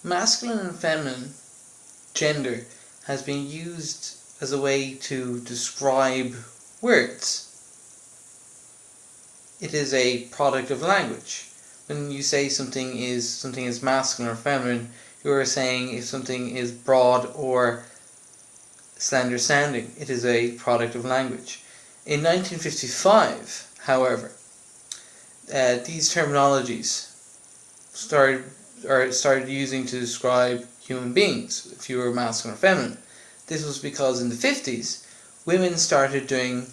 Masculine and feminine gender has been used as a way to describe words. It is a product of language. When you say something is masculine or feminine, you are saying if something is broad or slender sounding. It is a product of language. In 1955, however, these terminologies started using to describe human beings, if you were masculine or feminine. This was because in the 50s, women started doing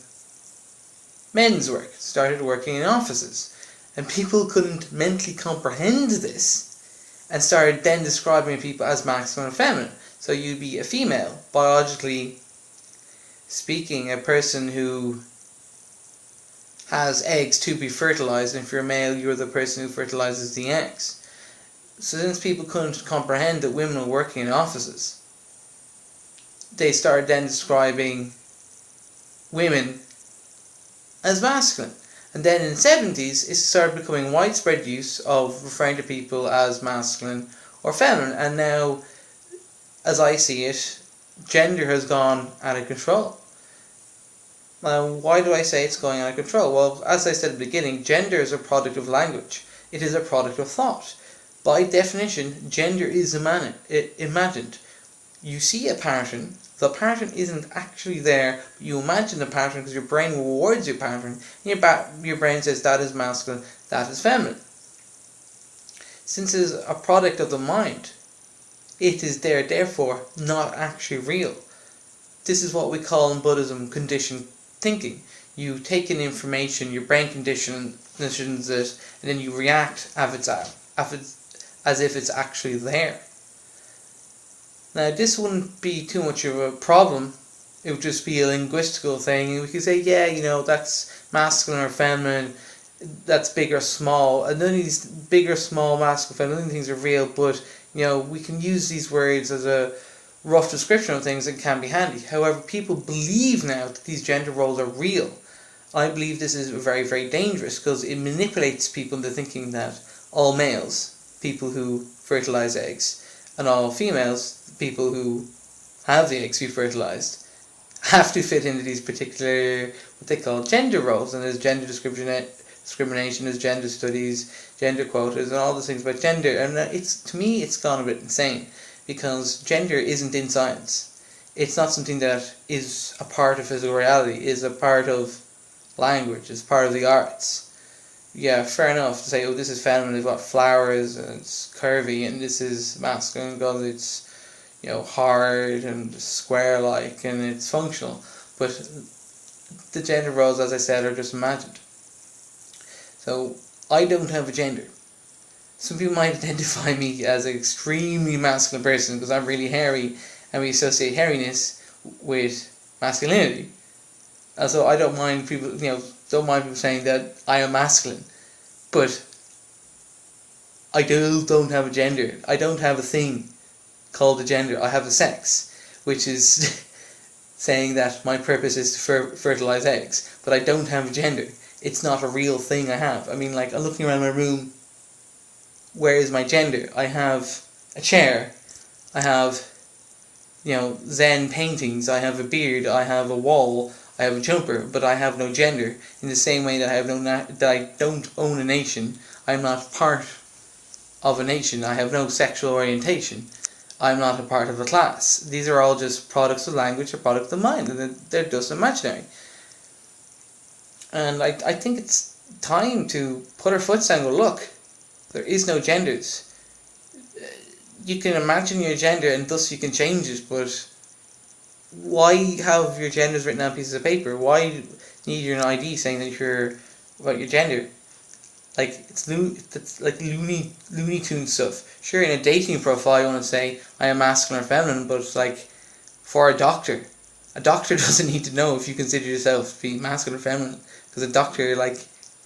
men's work, started working in offices, and people couldn't mentally comprehend this and started then describing people as masculine or feminine. So you'd be a female, biologically speaking, a person who has eggs to be fertilized, and if you're a male, you're the person who fertilizes the eggs. So since people couldn't comprehend that women were working in offices, they started then describing women as masculine. And then in the 70s, it started becoming widespread use of referring to people as masculine or feminine. And now, as I see it, gender has gone out of control. Now, why do I say it's going out of control? Well, as I said at the beginning, gender is a product of language. It is a product of thought. By definition, gender is imagined. You see a pattern, the pattern isn't actually there, but you imagine the pattern because your brain rewards your pattern, and your brain says that is masculine, that is feminine. Since it is a product of the mind, it is therefore not actually real. This is what we call in Buddhism conditioned thinking. You take in information, your brain conditions it, and then you react as if it's actually there. Now, this wouldn't be too much of a problem. It would just be a linguistical thing. We could say, yeah, that's masculine or feminine, that's big or small. And none of these big or small, masculine, feminine, none of these things are real, but, we can use these words as a rough description of things and can be handy. However, people believe now that these gender roles are real. I believe this is very, very dangerous because it manipulates people into thinking that all males, people who fertilize eggs, and all females, people who have the eggs be fertilized, have to fit into these particular, what they call gender roles. And there's gender discrimination, there's gender studies, gender quotas, and all those things about gender. And to me, it's gone a bit insane, because gender isn't in science. It's not something that is a part of physical reality, it's a part of language, it's part of the arts. Yeah, fair enough to say, this is feminine, it's got flowers, and it's curvy, and this is masculine because it's, hard and square-like, and it's functional. But the gender roles, as I said, are just imagined. So, I don't have a gender. Some people might identify me as an extremely masculine person because I'm really hairy, and we associate hairiness with masculinity. And so I don't mind people, saying that I am masculine, but I don't have a gender. I don't have a thing called a gender. I have a sex, which is saying that my purpose is to fertilize eggs, but I don't have a gender. It's not a real thing I have. I mean, I'm looking around my room. Where is my gender? I have a chair. I have, Zen paintings. I have a beard. I have a wall. I have a jumper, but I have no gender. In the same way that I don't own a nation, I'm not part of a nation. I have no sexual orientation. I'm not a part of a class. These are all just products of language or products of mind, and they're just imaginary. And I think it's time to put our foot down and go, look, there is no genders. You can imagine your gender and thus you can change it, but why have your genders written on pieces of paper? Why need an ID saying that you're about your gender? It's like Looney Tunes stuff. Sure, in a dating profile you want to say I am masculine or feminine, but for a doctor doesn't need to know if you consider yourself to be masculine or feminine, because a doctor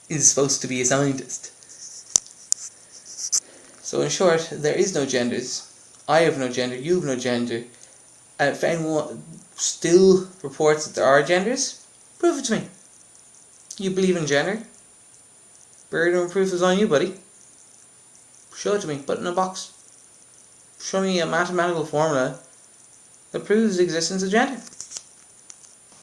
is supposed to be a scientist. So in short, there is no genders. I have no gender. You have no gender. And if anyone still reports that there are genders, prove it to me. You believe in gender? Burden of proof is on you, buddy. Show it to me. Put it in a box. show me a mathematical formula that proves the existence of gender.